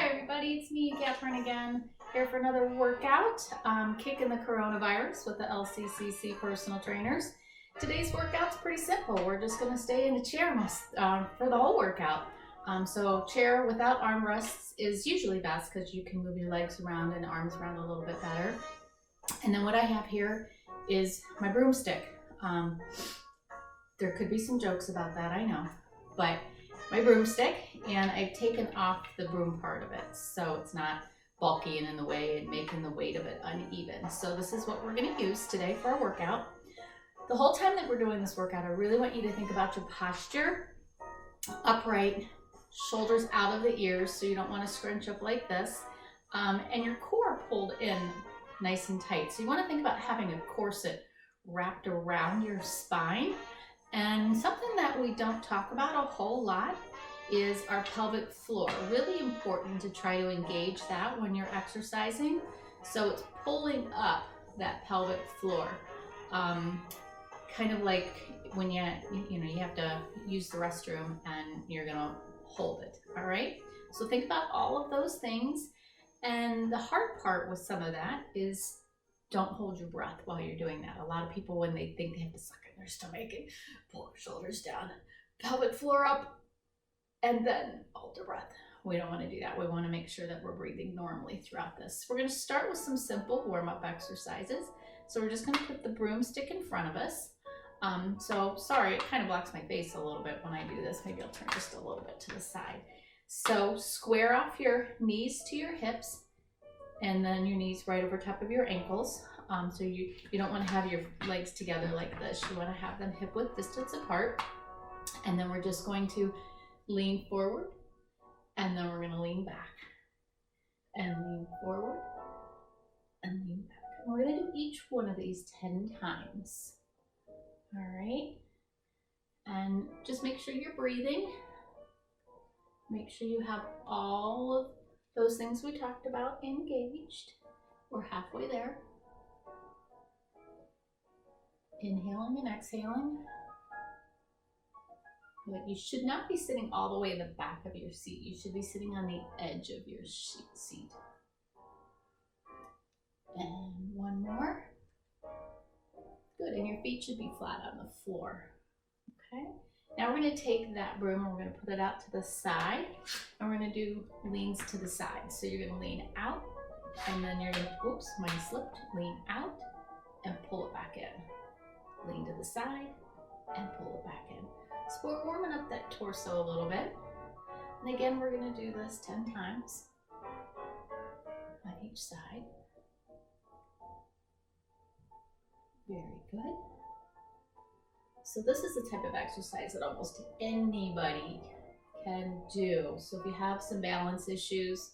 Hi everybody, it's me, Catherine again, here for another workout. Kicking the coronavirus with the LCCC personal trainers. Today's workout's pretty simple. We're just going to stay in a chair for the whole workout. So chair without armrests is usually best because you can move your legs around and arms around a little bit better. And then what I have here is my broomstick. There could be some jokes about that, I know, but my broomstick, and I've taken off the broom part of it so it's not bulky and in the way and making the weight of it uneven. So this is what we're going to use today for our workout. The whole time that we're doing this workout, I really want you to think about your posture, upright, shoulders out of the ears, so you don't want to scrunch up like this, and your core pulled in nice and tight. So you want to think about having a corset wrapped around your spine. And something that we don't talk about a whole lot is our pelvic floor. Really important to try to engage that when you're exercising. So it's pulling up that pelvic floor. Kind of like when you have to use the restroom and you're gonna hold it, all right? So think about all of those things. And the hard part with some of that is don't hold your breath while you're doing that. A lot of people, when they think they have to suck in their stomach and pull their shoulders down, pelvic floor up, and then hold their breath. We don't want to do that. We want to make sure that we're breathing normally throughout this. We're going to start with some simple warm-up exercises. So we're just going to put the broomstick in front of us. So sorry, it kind of blocks my face a little bit when I do this. Maybe I'll turn just a little bit to the side. So square off your knees to your hips, and then your knees right over top of your ankles. So you don't want to have your legs together like this. You want to have them hip width distance apart. And then we're just going to lean forward, and then we're going to lean back, and lean forward, and lean back. And we're going to do each one of these 10 times. All right? And just make sure you're breathing. Make sure you have all of those things we talked about engaged. We're halfway there. Inhaling and exhaling. But you should not be sitting all the way in the back of your seat. You should be sitting on the edge of your seat. And one more. Good, and your feet should be flat on the floor. Okay? Now we're going to take that broom and we're going to put it out to the side, and we're going to do leans to the side. So you're going to lean out, and then you're going to, oops, mine slipped, lean out and pull it back in. Lean to the side and pull it back in. So we're warming up that torso a little bit. And again, we're going to do this 10 times on each side. Very good. So this is the type of exercise that almost anybody can do. So if you have some balance issues,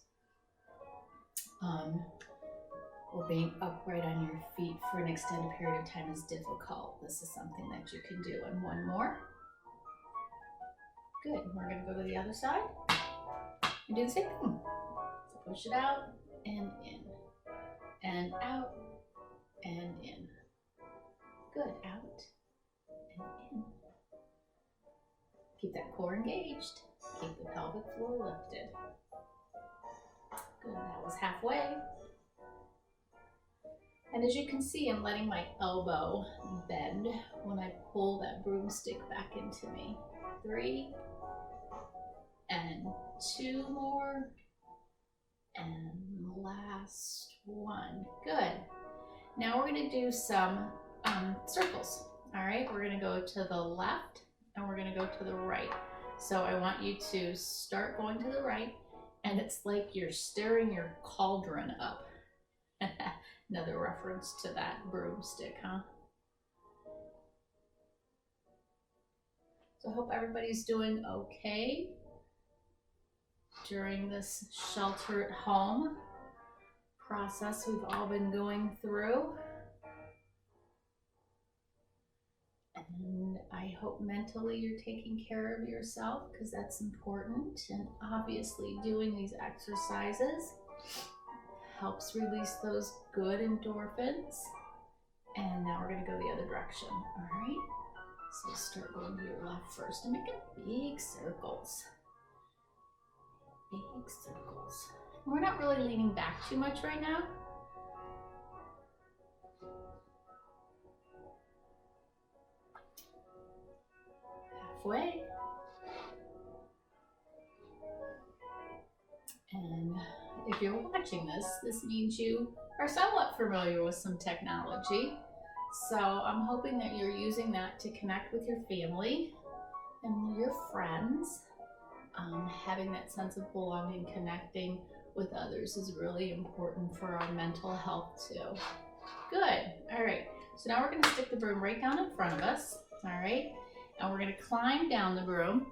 or being upright on your feet for an extended period of time is difficult, this is something that you can do. And one more. Good. We're going to go to the other side and do the same thing. So push it out and in, and out and in. Good. Out and in. Keep that core engaged. Keep the pelvic floor lifted. Good. That was halfway. And as you can see, I'm letting my elbow bend when I pull that broomstick back into me. 3 and 2 more, and last one. Good. Now we're going to do some circles. All right, we're going to go to the left and we're going to go to the right. So I want you to start going to the right, and it's like you're stirring your cauldron up. Another reference to that broomstick, huh? So I hope everybody's doing okay during this shelter at home process we've all been going through. And I hope mentally you're taking care of yourself, because that's important. And obviously doing these exercises helps release those good endorphins. And now we're going to go the other direction, all right? So start going to your left first and make big circles. big circles. We're not really leaning back too much right now. Halfway. And if you're watching this, this means you are somewhat familiar with some technology. So I'm hoping that you're using that to connect with your family and your friends. Having that sense of belonging, connecting with others is really important for our mental health too. Good. All right. So now we're going to stick the broom right down in front of us. All right. And we're going to climb down the broom.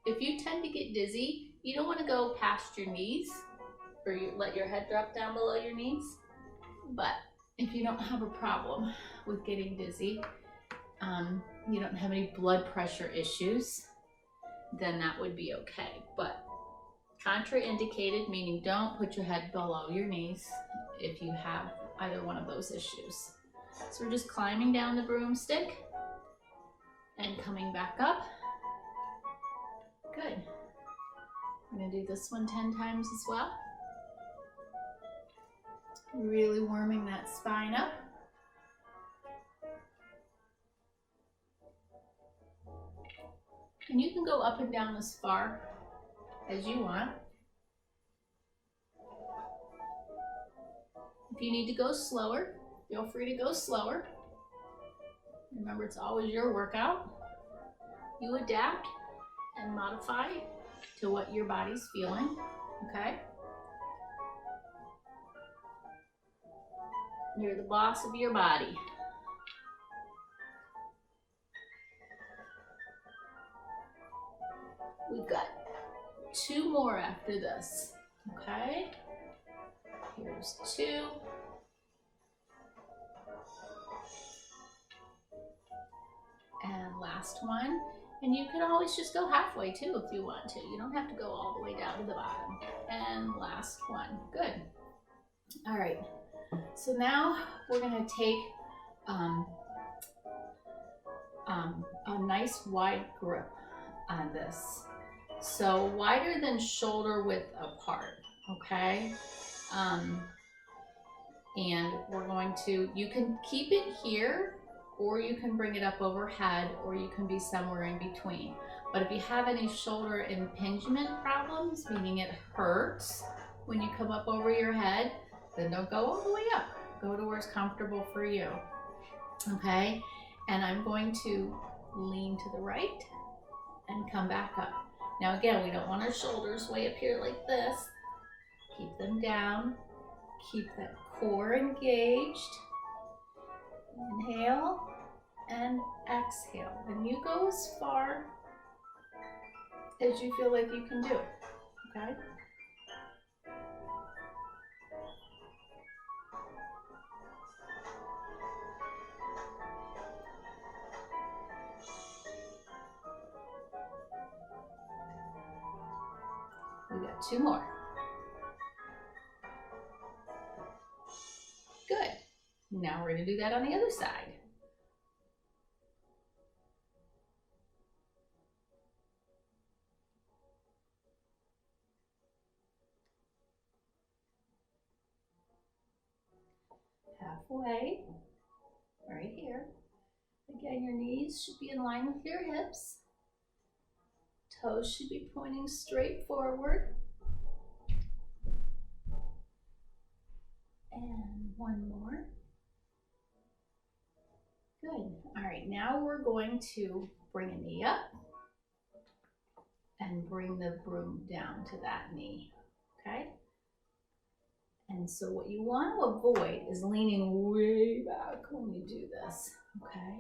If you tend to get dizzy, you don't want to go past your knees, or you let your head drop down below your knees. But if you don't have a problem with getting dizzy, you don't have any blood pressure issues, then that would be okay. But contraindicated, meaning don't put your head below your knees if you have either one of those issues. So we're just climbing down the broomstick and coming back up. Good. We're going to do this one 10 times as well. Really warming that spine up. And you can go up and down as far as you want. If you need to go slower, feel free to go slower. Remember, it's always your workout. You adapt and modify to what your body's feeling, okay? You're the boss of your body. We've got 2 more after this, okay? Here's 2. And last one. And you can always just go halfway too if you want to. You don't have to go all the way down to the bottom. And last one. Good. All right. So now we're going to take a nice wide grip on this. So wider than shoulder width apart, okay? And we're going to, you can keep it here, or you can bring it up overhead, or you can be somewhere in between. But if you have any shoulder impingement problems, meaning it hurts when you come up over your head, then don't go all the way up. Go to where it's comfortable for you, okay? And I'm going to lean to the right and come back up. Now again, we don't want our shoulders way up here like this. Keep them down. Keep that core engaged. Inhale and exhale. And you go as far as you feel like you can do, okay? We got 2 more. Good. Now we're going to do that on the other side. Halfway, right here. Again, your knees should be in line with your hips. Toes should be pointing straight forward. And 1 more. Good. All right, now we're going to bring a knee up and bring the broom down to that knee, okay? And so what you want to avoid is leaning way back when you do this, okay?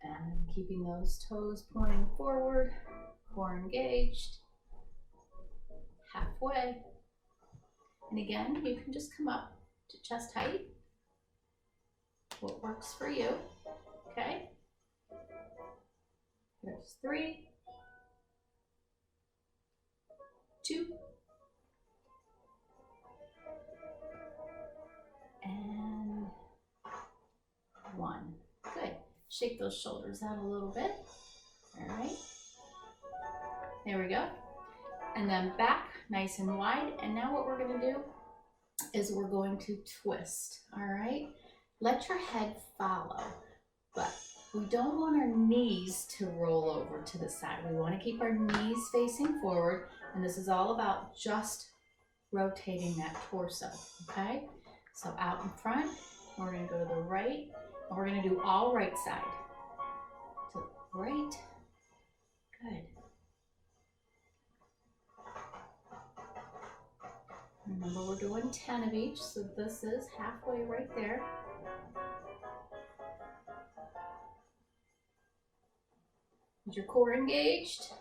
And keeping those toes pointing forward, core engaged, halfway. And again, you can just come up to chest height, what works for you, okay? Here's 3, 2, and 1. Good. Shake those shoulders out a little bit. All right. There we go. And then back, nice and wide. And now what we're gonna do is we're going to twist, all right? Let your head follow, but we don't want our knees to roll over to the side. We wanna keep our knees facing forward, and this is all about just rotating that torso, okay? So out in front, we're gonna go to the right, and we're gonna do all right side. To the right, good. Remember, we're doing 10 of each, so this is halfway right there. Is your core engaged?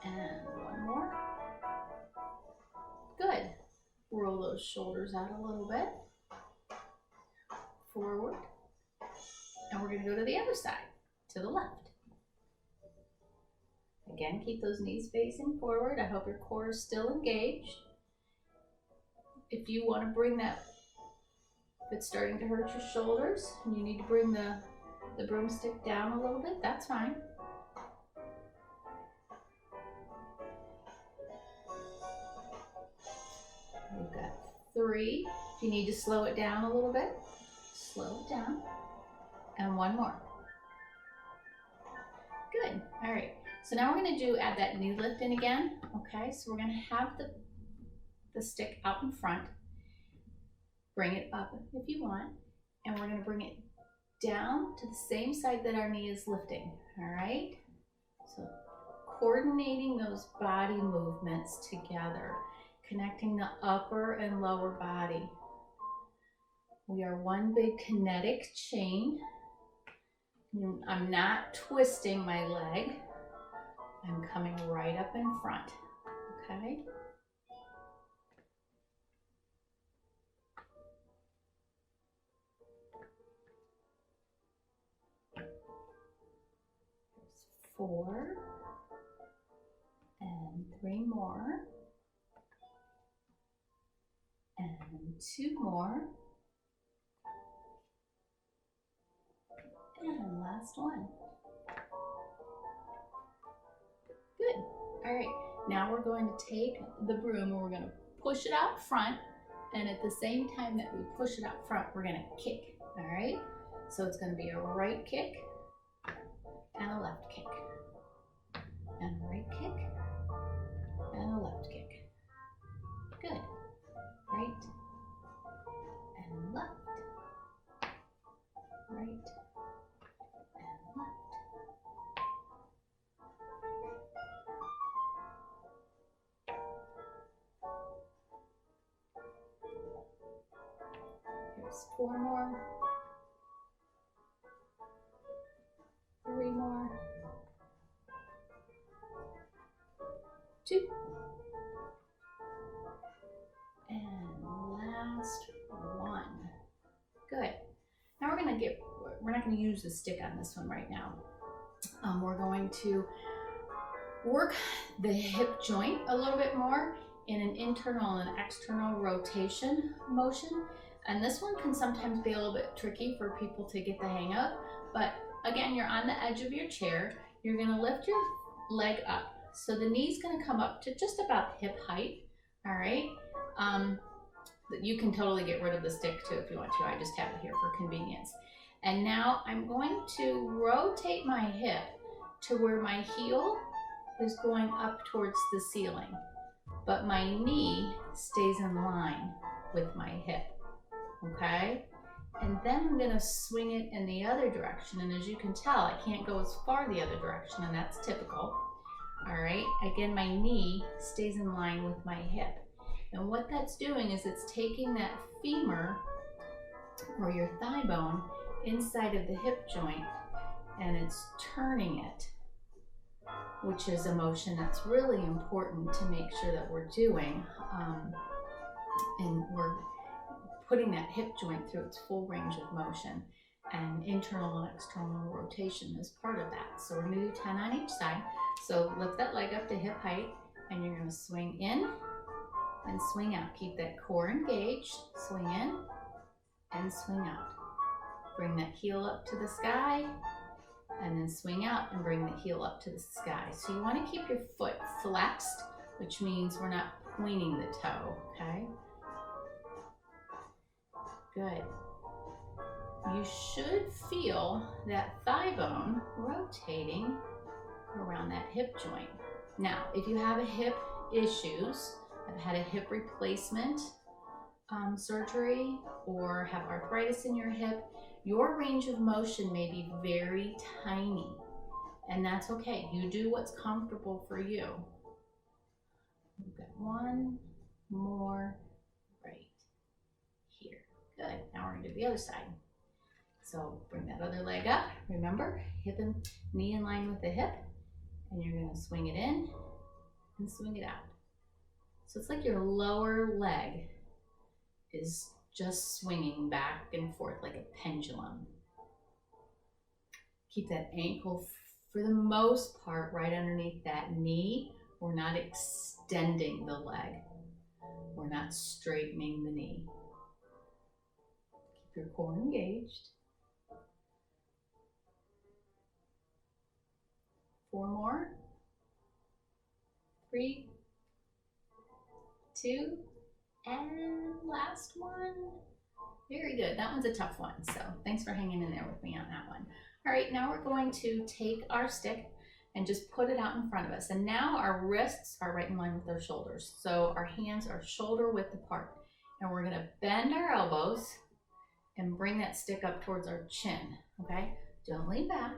And one more. Good. Roll those shoulders out a little bit. Forward. And we're going to go to the other side, to the left. Again, keep those knees facing forward. I hope your core is still engaged. If you want to bring that, if it's starting to hurt your shoulders and you need to bring the broomstick down a little bit, that's fine. We've got 3. If you need to slow it down a little bit, slow it down. And one more. Good. All right. So now we're going to add that knee lift in again. Okay. So we're going to have the stick out in front. Bring it up if you want. And we're going to bring it down to the same side that our knee is lifting. All right. So coordinating those body movements together, connecting the upper and lower body. We are one big kinetic chain. I'm not twisting my leg. I'm coming right up in front, okay? There's 4, and 3 more, and 2 more, and last one. Good. All right. Now we're going to take the broom and we're going to push it out front. And at the same time that we push it out front, we're going to kick. All right. So it's going to be a right kick and a left kick. And a right kick and a left kick. Good. Right and left. Right and left. Here's 4 more. 3 more. 2. And last one. Good. Now we're not going to use the stick on this one right now. We're going to work the hip joint a little bit more in an internal and external rotation motion. And this one can sometimes be a little bit tricky for people to get the hang of. But again, you're on the edge of your chair. You're going to lift your leg up. So the knee's going to come up to just about hip height. All right. You can totally get rid of the stick too if you want to. I just have it here for convenience. And now I'm going to rotate my hip to where my heel is going up towards the ceiling, but my knee stays in line with my hip, okay? And then I'm gonna swing it in the other direction, and as you can tell, I can't go as far the other direction, and that's typical. All right, again, my knee stays in line with my hip. And what that's doing is it's taking that femur, or your thigh bone, inside of the hip joint, and it's turning it, which is a motion that's really important to make sure that we're doing, and we're putting that hip joint through its full range of motion, and internal and external rotation is part of that. So we're going to do 10 on each side. So lift that leg up to hip height, and you're going to swing in and swing out. Keep that core engaged. Swing in and swing out. Bring that heel up to the sky and then swing out and bring the heel up to the sky. So you want to keep your foot flexed, which means we're not pointing the toe, okay? Good. You should feel that thigh bone rotating around that hip joint. Now, if you have a hip issues, have had a hip replacement surgery, or have arthritis in your hip, your range of motion may be very tiny, and that's okay. You do what's comfortable for you. We've got one more right here. Good. Now we're going to do the other side. So bring that other leg up. Remember, hip and knee in line with the hip, and you're going to swing it in and swing it out. So it's like your lower leg is just swinging back and forth like a pendulum. Keep that ankle, for the most part, right underneath that knee. We're not extending the leg. We're not straightening the knee. Keep your core engaged. 4 more. 3, 2, and last one. Very good. That one's a tough one, so thanks for hanging in there with me on that one. All right, now we're going to take our stick and just put it out in front of us. And now our wrists are right in line with our shoulders. So our hands are shoulder width apart. And we're going to bend our elbows and bring that stick up towards our chin, okay? Don't lean back.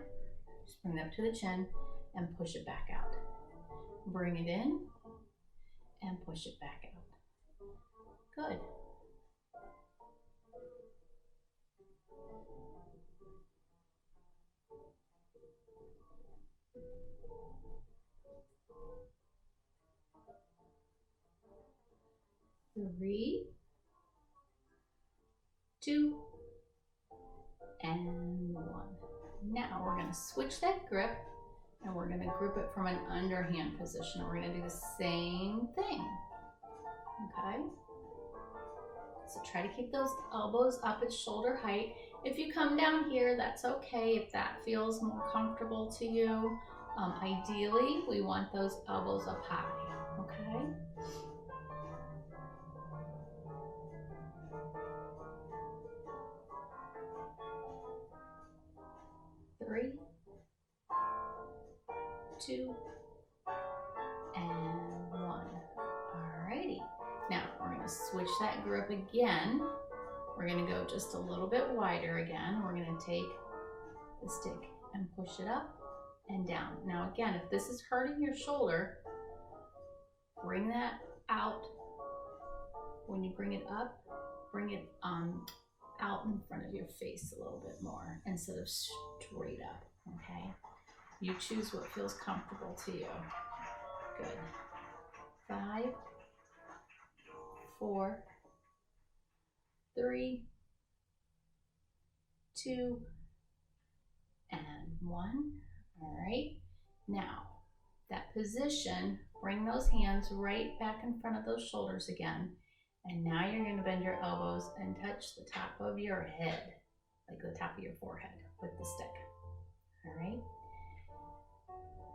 Just bring it up to the chin and push it back out. Bring it in and push it back out. Good. Three, 2, and 1. Now we're going to switch that grip, and we're going to grip it from an underhand position. We're going to do the same thing. Okay? So try to keep those elbows up at shoulder height. If you come down here, that's okay if that feels more comfortable to you. Ideally, we want those elbows up high. Okay? Three, 2, and 1. Alrighty. Now we're going to switch that grip again. We're going to go just a little bit wider again. We're going to take the stick and push it up and down. Now again, if this is hurting your shoulder, bring that out. When you bring it up, bring it out in front of your face a little bit more instead of straight up, okay? You choose what feels comfortable to you. Good. 5, 4, 3, 2, and 1. All right. Now, that position, bring those hands right back in front of those shoulders again. And now you're going to bend your elbows and touch the top of your head, like the top of your forehead with the stick. All right.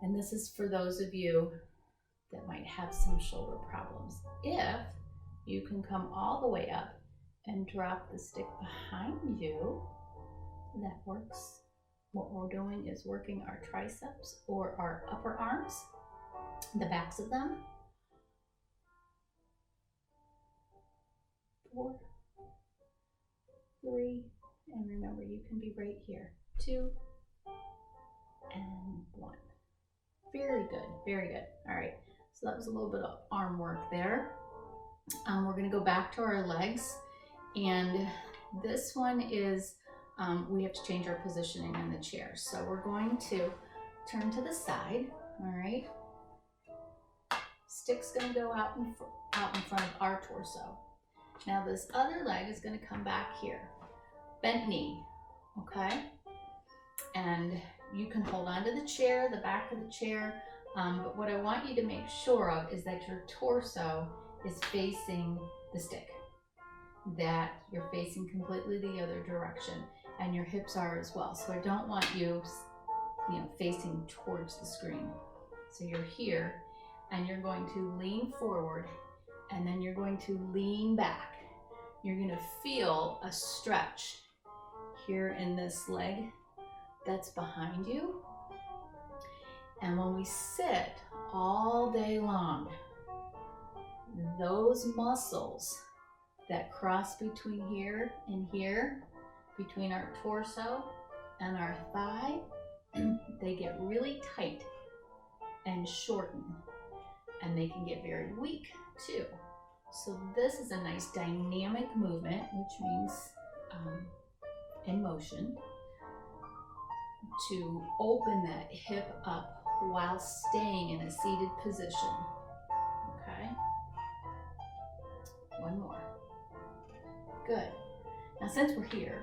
And this is for those of you that might have some shoulder problems. If you can come all the way up and drop the stick behind you, that works. What we're doing is working our triceps or our upper arms, the backs of them. 4, 3, and remember you can be right here. 2, and 1. Very good, very good. All right, so that was a little bit of arm work there. We're gonna go back to our legs, and this one is, we have to change our positioning in the chair. So we're going to turn to the side, all right? Stick's gonna go out in front of our torso. Now this other leg is gonna come back here. Bent knee, okay? And you can hold onto the chair, the back of the chair, but what I want you to make sure of is that your torso is facing the stick, that you're facing completely the other direction, and your hips are as well. So I don't want you facing towards the screen. So you're here and you're going to lean forward and then you're going to lean back. You're going to feel a stretch here in this leg that's behind you. And when we sit all day long, those muscles that cross between here and here, between our torso and our thigh, they get really tight and shorten, and they can get very weak too. So this is a nice dynamic movement, which means in motion, to open that hip up while staying in a seated position. Okay, one more. Good. Now since we're here,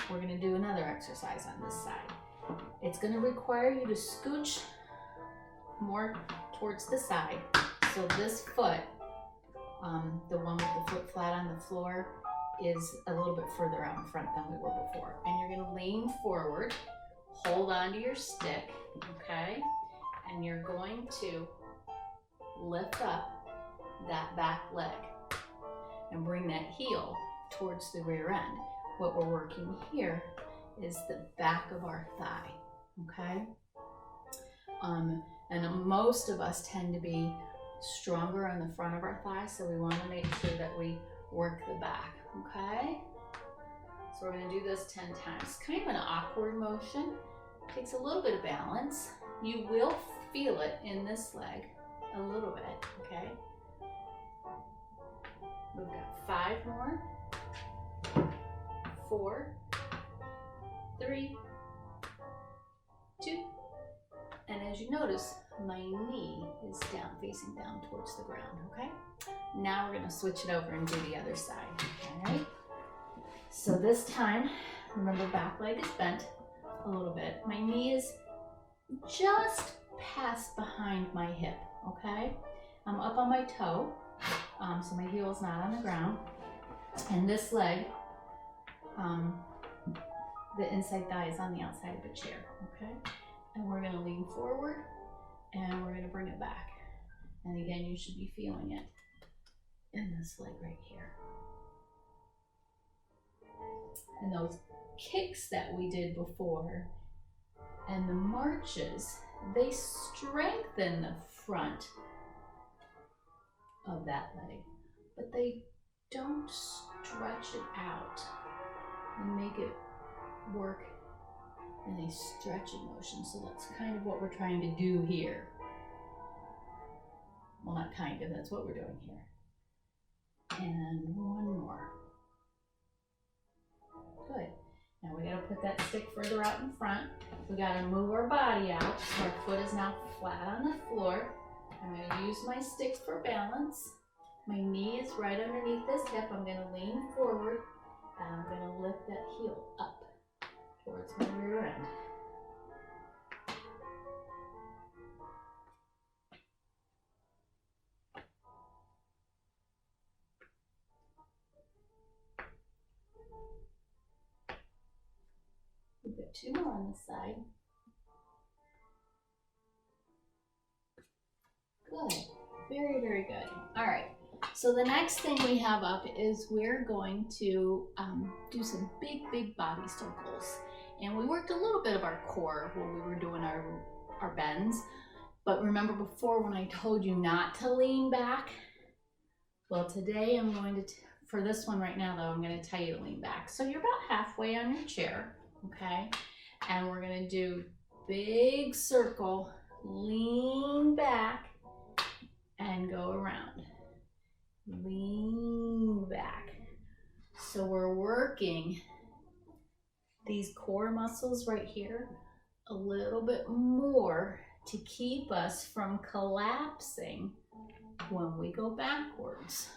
we're going to do another exercise on this side. It's going to require you to scooch more towards the side. So this foot, the one with the foot flat on the floor, is a little bit further out in front than we were before. And you're going to lean forward, hold onto your stick, okay? And you're going to lift up that back leg and bring that heel towards the rear end. What we're working here is the back of our thigh, okay? And most of us tend to be stronger on the front of our thigh, so we want to make sure that we work the back, okay? So we're going to do this 10 times. Kind of an awkward motion. Takes a little bit of balance. You will feel it in this leg a little bit, okay? We've got 5 more. 4, 3, 2, and as you notice, my knee is down, facing down towards the ground, okay? Now we're gonna switch it over and do the other side, all right? So this time, remember, back leg is bent a little bit. My knee is just past behind my hip, okay? I'm up on my toe, so my heel is not on the ground. And this leg, the inside thigh is on the outside of the chair, okay? And we're gonna lean forward and we're gonna bring it back. And again, you should be feeling it in this leg right here. And those kicks that we did before and the marches, they strengthen the front of that leg, but they don't stretch it out and make it work in a stretching motion. So that's kind of what we're trying to do here. Well, not kind of, that's what we're doing here. And one more. Good. Now we gotta put that stick further out in front. We gotta move our body out. So our foot is now flat on the floor. I'm gonna use my sticks for balance. My knee is right underneath this hip. I'm gonna lean forward and I'm gonna lift that heel up towards my rear end. We've got 2 more on this side. Good, very, very good. All right, so the next thing we have up is we're going to do some big body circles. And we worked a little bit of our core when we were doing our bends. But remember before when I told you not to lean back? Well, today I'm going to, for this one right now though, I'm going to tell you to lean back. So you're about halfway on your chair, okay? And we're going to do big circle, lean back, and go around. Lean back. So we're working these core muscles right here a little bit more to keep us from collapsing when we go backwards.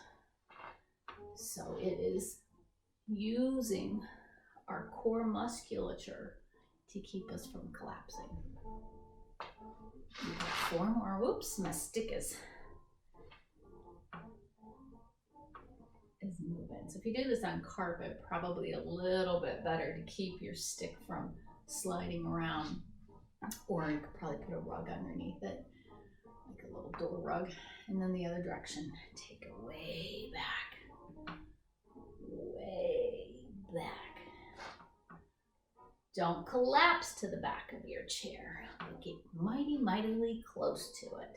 So it is using our core musculature to keep us from collapsing. We've got 4 more. Whoops, my stick is moving. So if you do this on carpet, probably a little bit better to keep your stick from sliding around. Or you could probably put a rug underneath it, like a little door rug. And then the other direction, take it way back. Way back. Don't collapse to the back of your chair, but get mightily close to it.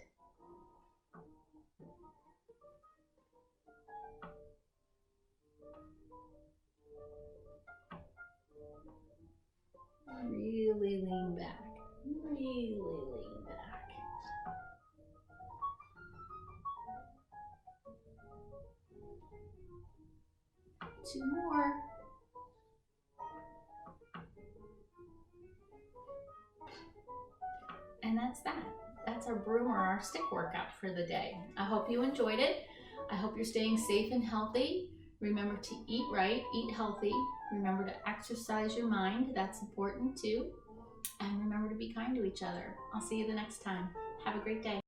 Really lean back. Really lean back. Two more. And that's that. That's our broom or our stick workout for the day. I hope you enjoyed it. I hope you're staying safe and healthy. Remember to eat right, eat healthy. Remember to exercise your mind. That's important too. And remember to be kind to each other. I'll see you the next time. Have a great day.